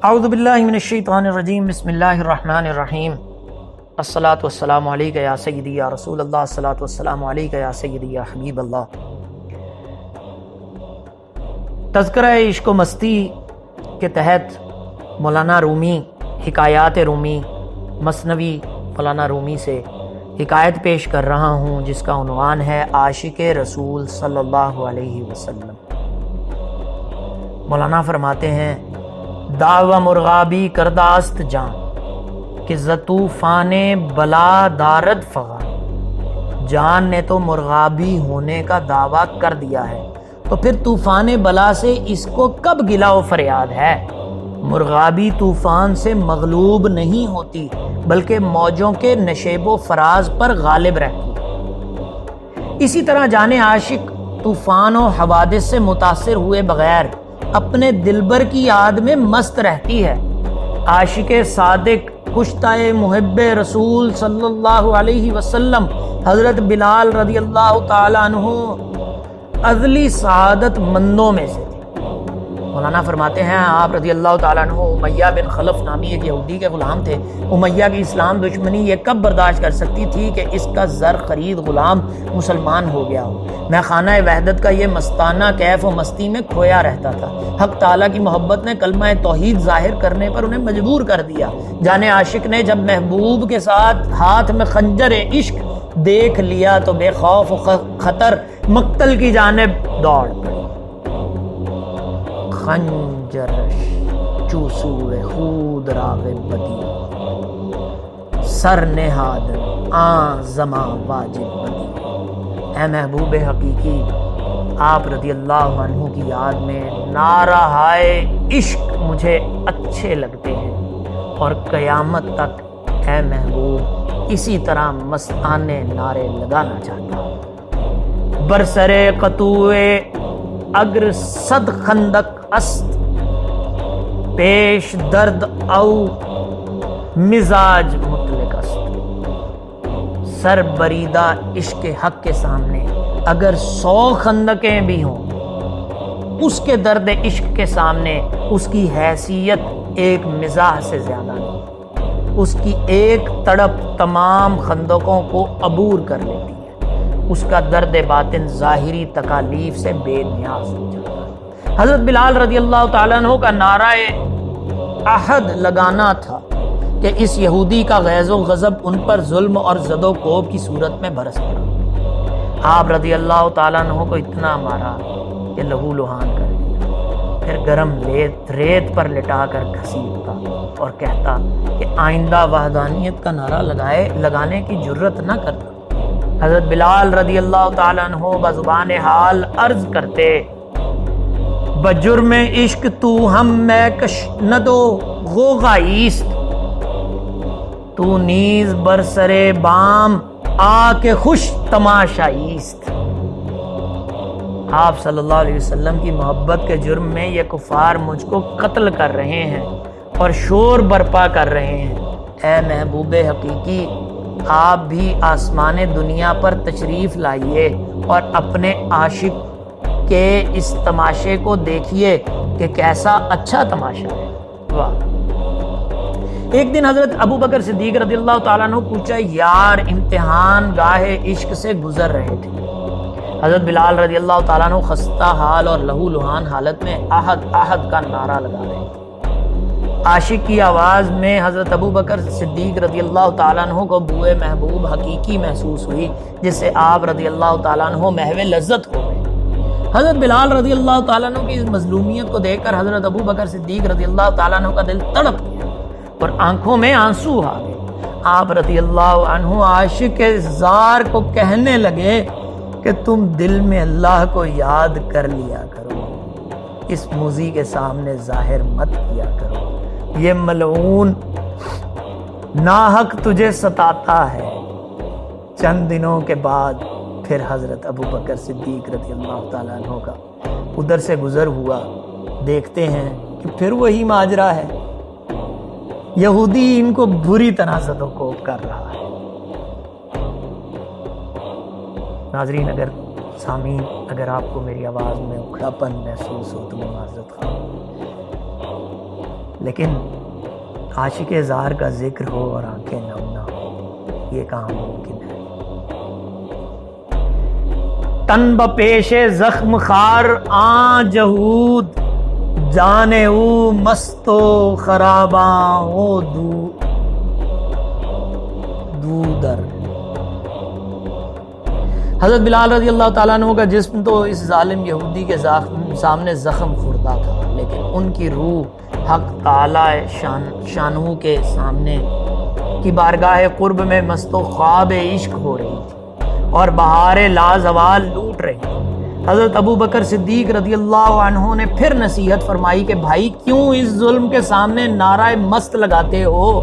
اعوذ باللہ من الشیطان الرجیم بسم اللہ الرحمن الرحیم الصلاۃ والسلام علیک یا سیدی یا رسول اللہ الصلاۃ والسلام علیک یا سیدی یا حبیب اللہ۔ تذکرہ عشق و مستی کے تحت مولانا رومی حکایات رومی مثنوی مولانا رومی سے حکایت پیش کر رہا ہوں جس کا عنوان ہے عاشق رسول صلی اللہ علیہ وسلم۔ مولانا فرماتے ہیں دعوی مرغابی کرداست جان کہ طوفان بلا دارد فغا، جان نے تو مرغابی ہونے کا دعویٰ کر دیا ہے تو پھر طوفان بلا سے اس کو کب گلہ و فریاد ہے؟ مرغابی طوفان سے مغلوب نہیں ہوتی بلکہ موجوں کے نشیب و فراز پر غالب رہتی۔ اسی طرح جان عاشق طوفان و حوادث سے متاثر ہوئے بغیر اپنے دلبر کی یاد میں مست رہتی ہے۔ عاشق صادق کشتہ محب رسول صلی اللہ علیہ وسلم حضرت بلال رضی اللہ تعالی عنہ ازلی سعادت مندوں میں سے تھے۔ مولانا فرماتے ہیں آپ رضی اللہ تعالیٰ عنہ امیہ بن خلف نامی ایک یہودی کے غلام تھے۔ امیہ کی اسلام دشمنی یہ کب برداشت کر سکتی تھی کہ اس کا زر خرید غلام مسلمان ہو گیا ہو۔ میں خانہ وحدت کا یہ مستانہ کیف و مستی میں کھویا رہتا تھا۔ حق تعالیٰ کی محبت نے کلمہ توحید ظاہر کرنے پر انہیں مجبور کر دیا۔ جان عاشق نے جب محبوب کے ساتھ ہاتھ میں خنجر عشق دیکھ لیا تو بے خوف و خطر مقتل کی جانب دوڑ پڑی۔ خنجرش چوسوئے خود راغب بدی سر نہاد آن زمان واجب بدی۔ اے محبوب حقیقی، آپ رضی اللہ عنہ کی یاد میں نعرہ ہائے عشق مجھے اچھے لگتے ہیں اور قیامت تک اے محبوب اسی طرح مستانے نعرے لگانا چاہتا ہوں۔ برسرے قطوع اگر صد خندق است پیش درد او مزاج مطلق است۔ سر بریدہ عشق حق کے سامنے اگر 100 خندقیں بھی ہوں، اس کے درد عشق کے سامنے اس کی حیثیت ایک مزاح سے زیادہ نہیں۔ اس کی ایک تڑپ تمام خندقوں کو عبور کر لیتی ہے۔ اس کا درد باطن ظاہری تکالیف سے بے نیاز ہو جاتا ہے۔ حضرت بلال رضی اللہ تعالیٰ عنہ کا نعرہ احد لگانا تھا کہ اس یہودی کا غیظ و غضب ان پر ظلم اور زد و کوب کی صورت میں برس پڑا۔ آپ رضی اللہ تعالیٰ عنہ کو اتنا مارا کہ لہو لہان کر دیا، پھر گرم ریت پر لٹا کر گھسیٹتا اور کہتا کہ آئندہ وحدانیت کا نعرہ لگانے کی جرت نہ کرنا۔ حضرت بلال رضی اللہ تعالیٰ عنہ بزبان حال عرض کرتے بجرم عشق تو ہم میں کشند و غوغائیست، تو نیز برسرے بام آ کے خوش تماشائیست۔ آپ صلی اللہ علیہ وسلم کی محبت کے جرم میں یہ کفار مجھ کو قتل کر رہے ہیں اور شور برپا کر رہے ہیں۔ اے محبوب حقیقی، آپ بھی آسمان دنیا پر تشریف لائیے اور اپنے عاشق کہ اس تماشے کو دیکھیے کہ کیسا اچھا تماشا ہے۔ واہ! ایک دن حضرت ابو بکر صدیق رضی اللہ تعالیٰ عنہ کوچہ یار امتحان گاہ عشق سے گزر رہے تھے۔ حضرت بلال رضی اللہ تعالیٰ عنہ خستہ حال اور لہو لہان حالت میں احد احد کا نعرہ لگا رہے تھے۔ عاشق کی آواز میں حضرت ابو بکر صدیق رضی اللہ تعالیٰ عنہ کو بوئے محبوب حقیقی محسوس ہوئی جس سے آپ رضی اللہ تعالیٰ عنہ محو لذت ہو گئے۔ حضرت بلال رضی اللہ تعالیٰ عنہ کی اس مظلومیت کو دیکھ کر حضرت ابو بکر صدیق رضی اللہ تعالیٰ عنہ کا دل تڑپ گیا اور آنکھوں میں آنسو آ گئے۔ آپ رضی اللہ عنہ عاشق زار کو کہنے لگے کہ تم دل میں اللہ کو یاد کر لیا کرو، اس موذی کے سامنے ظاہر مت کیا کرو، یہ ملعون ناحق تجھے ستاتا ہے۔ چند دنوں کے بعد پھر حضرت ابو بکر صدیق رضی اللہ تعالیٰ عنہ کا ادھر سے گزر ہوا، دیکھتے ہیں کہ پھر وہی ماجرا ہے، یہودی ان کو بری طرح زد و کوب کر رہا ہے۔ ناظرین، سامعین، اگر آپ کو میری آواز میں اکھڑا پن محسوس ہو تو میں معذرت خواہ۔ لیکن عاشق زار کا ذکر ہو اور آنکھیں نم نہ ہو، یہ کہاں ممکن ہے؟ تن بپیش زخم خار آ جہود، جانے او مست و خراباں او در۔ حضرت بلال رضی اللہ تعالیٰ عنہ کا جسم تو اس ظالم یہودی کے سامنے زخم خوردہ تھا، لیکن ان کی روح حق تعالی شانہ کے سامنے کی بارگاہ قرب میں مست و خواب عشق ہو رہی تھی اور بہار لازوال لوٹ رہی تھی۔ حضرت ابو بکر صدیق رضی اللہ عنہ نے پھر نصیحت فرمائی کہ بھائی کیوں اس ظلم کے سامنے نعرہ مست لگاتے ہو؟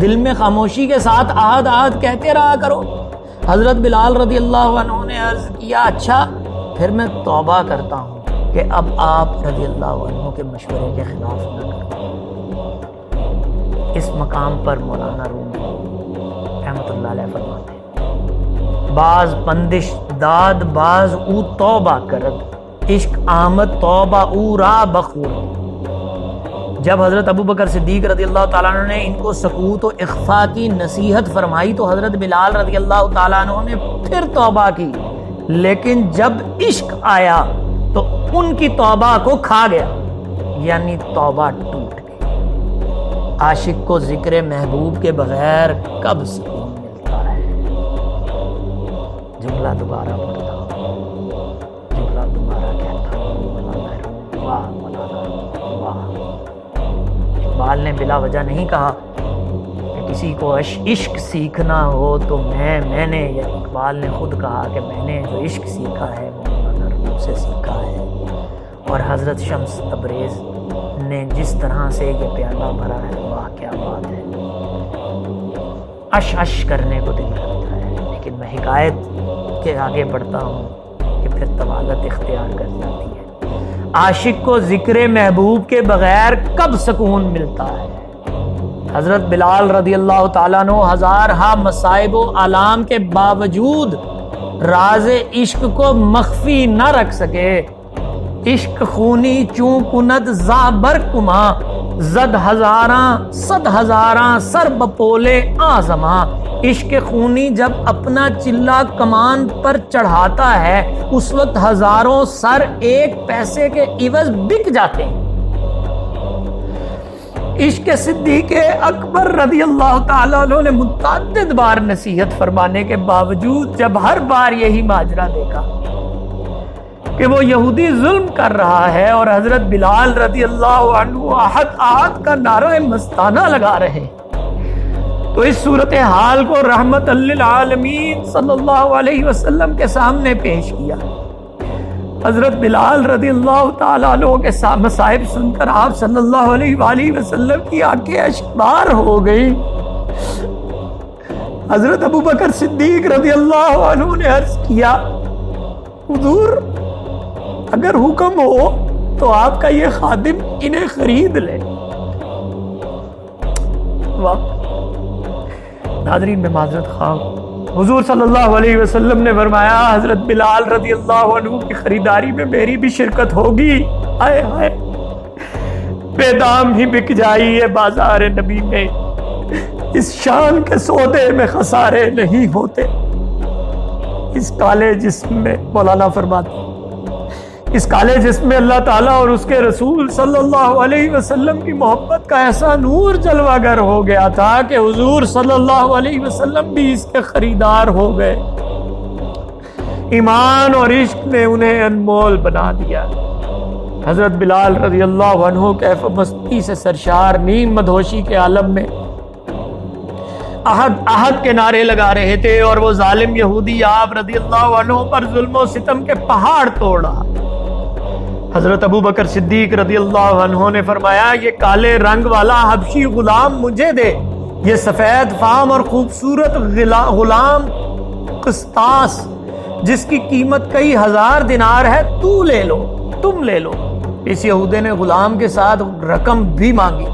دل میں خاموشی کے ساتھ آہد آہد کہتے رہا کرو۔ حضرت بلال رضی اللہ عنہ نے عرض کیا اچھا پھر میں توبہ کرتا ہوں کہ اب آپ رضی اللہ عنہ کے مشورے کے خلاف نہ کریں۔ اس مقام پر مولانا رومی رحمۃ اللہ علیہ فرماتے ہیں بعض بندش داد باز او توبہ کرد، عشق آمد توبہ او را بخور۔ جب حضرت ابو بکر صدیق رضی اللہ تعالیٰ عنہ نے ان کو سکوت و اخفاء کی نصیحت فرمائی تو حضرت بلال رضی اللہ تعالیٰ عنہ نے پھر توبہ کی، لیکن جب عشق آیا تو ان کی توبہ کو کھا گیا، یعنی توبہ ٹوٹ گئی۔ عاشق کو ذکر محبوب کے بغیر کب سکون ملتا ہے؟ جملہ دوبارہ پڑھتا ہوں، جملہ دوبارہ کہتا ہوں، مولانا روم واہ مولانا روم واہ۔ اقبال نے بلا وجہ نہیں کہا کہ کسی کو عشق سیکھنا ہو تو میں نے یا اقبال نے خود کہا کہ میں نے جو عشق سیکھا ہے وہ مولانا روم سے سیکھا ہے۔ اور حضرت شمس تبریز نے جس طرح سے یہ پیالہ بھرا ہے واہ کیا بات ہے، اش کرنے کو دل کرتا ہے، لیکن میں حکایت کے آگے بڑھتا ہوں کہ پھر طوالت اختیار کر جاتی ہے۔ عاشق کو ذکر محبوب کے بغیر کب سکون ملتا ہے؟ حضرت بلال رضی اللہ تعالیٰ عنہ ہزارہا مصائب و آلام کے باوجود راز عشق کو مخفی نہ رکھ سکے۔ عشق خونی چوں کند زابر کما، زد ہزاراں صد ہزاراں سر بپولے آزماں۔ عشق خونی جب اپنا چلا کمان پر چڑھاتا ہے اس وقت ہزاروں سر ایک پیسے کے عوض بک جاتے ہیں۔ عشق صدیق اکبر رضی اللہ تعالیٰ عنہ نے متعدد بار نصیحت فرمانے کے باوجود جب ہر بار یہی ماجرا دیکھا کہ وہ یہودی ظلم کر رہا ہے اور حضرت بلال رضی اللہ عنہ احد احد کا نعرہ مستانہ لگا رہے ہیں، تو اس صورتحال کو رحمت للعالمین صلی اللہ علیہ وسلم کے سامنے پیش کیا۔ حضرت بلال رضی اللہ تعالیٰ عنہ کے مصائب سن کر آپ صلی اللہ علیہ وآلہ وسلم کی آنکھیں اشکبار ہو گئی۔ حضرت ابو بکر صدیق رضی اللہ عنہ نے عرض کیا حضور اگر حکم ہو تو آپ کا یہ خادم انہیں خرید لے۔ واہ ناظرین میں معذرت خواہ، حضور صلی اللہ علیہ وسلم نے فرمایا حضرت بلال رضی اللہ عنہ کی خریداری میں میری بھی شرکت ہوگی۔ آئے ہائے بے دام ہی بک جائی ہے بازار نبی میں، اس شان کے سودے میں خسارے نہیں ہوتے۔ اس کالے جسم میں مولانا فرماتے اس کالے جسم میں اللہ تعالیٰ اور اس کے رسول صلی اللہ علیہ وسلم کی محبت کا ایسا نور جلوہ گر ہو گیا تھا کہ حضور صلی اللہ علیہ وسلم بھی اس کے خریدار ہو گئے۔ ایمان اور عشق نے انہیں انمول بنا دیا۔ حضرت بلال رضی اللہ عنہ کیف مستی سے سرشار نیم مدہوشی کے عالم میں احد احد کے نعرے لگا رہے تھے اور وہ ظالم یہودی آپ رضی اللہ عنہ پر ظلم و ستم کے پہاڑ توڑ رہا۔ حضرت ابو بکر صدیق رضی اللہ عنہ نے فرمایا یہ کالے رنگ والا حبشی غلام مجھے دے، یہ سفید فام اور خوبصورت غلام قسطاس جس کی قیمت کئی ہزار دینار ہے تو لے لو، تم لے لو۔ اس یہودی نے غلام کے ساتھ رقم بھی مانگی۔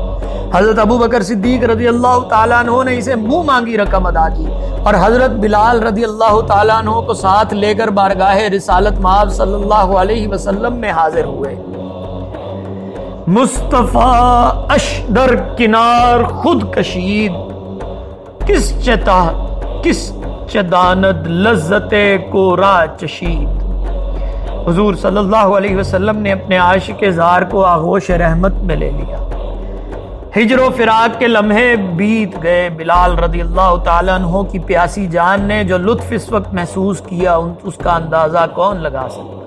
حضرت ابو بکر صدیق رضی اللہ تعالیٰ عنہ نے اسے منہ مانگی رقم ادا کی اور حضرت بلال رضی اللہ تعالیٰ عنہ کو ساتھ لے کر بارگاہ رسالت مآب صلی اللہ علیہ وسلم میں حاضر ہوئے۔ مصطفیٰ اشدر کنار خود کشید، کس چداند لذت کو را چشید۔ حضور صلی اللہ علیہ وسلم نے اپنے عاشق زار کو آغوش رحمت میں لے لیا۔ ہجر و فراق کے لمحے بیت گئے۔ بلال رضی اللہ تعالیٰ عنہ کی پیاسی جان نے جو لطف اس وقت محسوس کیا اس کا اندازہ کون لگا سکتا۔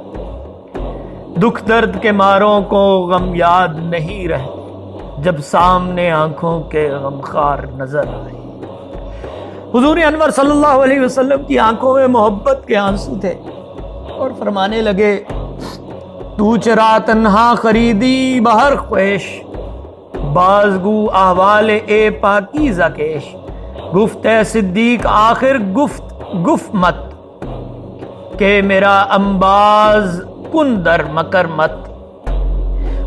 دکھ درد کے ماروں کو غم یاد نہیں رہے جب سامنے آنکھوں کے غمخوار نظر آئے۔ حضور انور صلی اللہ علیہ وسلم کی آنکھوں میں محبت کے آنسو تھے اور فرمانے لگے، تو چرا تنہا خریدی بہر خویش، بازگو احوال اے پاکیزہ کیش، گفت اے صدیق آخر گفت مت کہ میرا انباز کن در مکر مت۔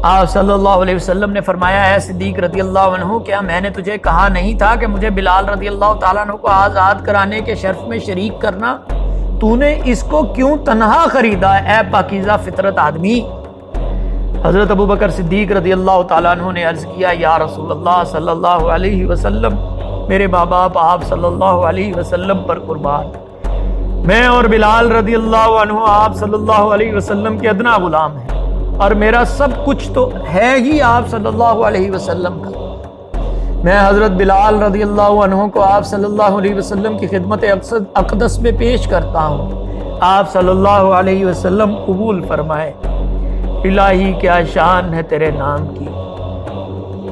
آپ صلی اللہ علیہ وسلم نے فرمایا، اے صدیق رضی اللہ عنہ، کیا میں نے تجھے کہا نہیں تھا کہ مجھے بلال رضی اللہ تعالیٰ عنہ کو آزاد کرانے کے شرف میں شریک کرنا؟ تو نے اس کو کیوں تنہا خریدا اے پاکیزہ فطرت آدمی؟ حضرت ابوبکر صدیق رضی اللہ تعالیٰ عنہ نے عرض کیا، یا رسول اللہ صلی اللہ علیہ وسلم، میرے ماں باپ آپ صلی اللہ علیہ وسلم پر قربان، میں اور بلال رضی اللہ عنہ آپ صلی اللہ علیہ وسلم کے ادنا غلام ہیں، اور میرا سب کچھ تو ہے ہی آپ صلی اللہ علیہ وسلم کا۔ میں حضرت بلال رضی اللہ عنہ کو آپ صلی اللہ علیہ وسلم کی خدمت اقدس میں پیش کرتا ہوں، آپ صلی اللہ علیہ وسلم قبول فرمائے۔ الہی کیا شان ہے تیرے نام کی،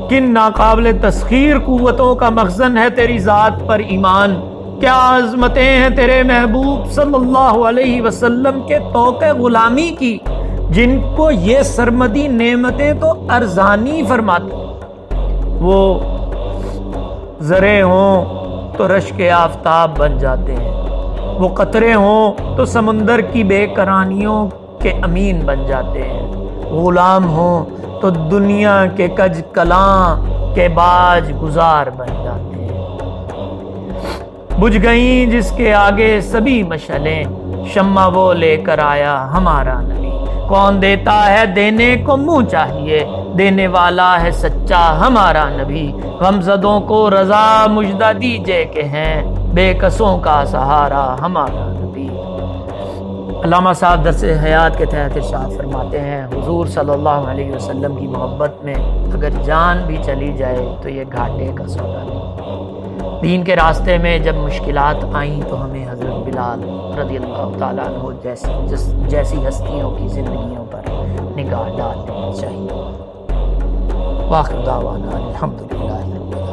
کن ناقابل تسخیر قوتوں کا مخزن ہے تیری ذات پر ایمان، کیا عظمتیں ہیں تیرے محبوب صلی اللہ علیہ وسلم کے طوق غلامی کی، جن کو یہ سرمدی نعمتیں تو ارزانی فرماتے۔ وہ ذرے ہوں تو رشک آفتاب بن جاتے ہیں، وہ قطرے ہوں تو سمندر کی بے کرانیوں کے امین بن جاتے ہیں، غلام ہوں تو دنیا کے کج کلاں کے باج گزار بن جاتے ہیں۔ بجھ گئیں جس کے آگے سبھی مشعلیں، شمع وہ لے کر آیا ہمارا نبی، کون دیتا ہے دینے کو منہ چاہیے، دینے والا ہے سچا ہمارا نبی، غمزدوں کو رضا مجدہ دیجے کہ ہیں بے کسوں کا سہارا ہمارا نبی۔ علامہ صاحب درس حیات کے تحت ارشاد فرماتے ہیں، حضور صلی اللہ علیہ وسلم کی محبت میں اگر جان بھی چلی جائے تو یہ گھاٹے کا سودا نہیں۔ دین کے راستے میں جب مشکلات آئیں تو ہمیں حضرت بلال رضی اللہ تعالیٰ عنہ جیسی ہستیوں کی زندگیوں پر نگاہ ڈال دینی چاہیے۔ واخر دعوانا الحمدللہ۔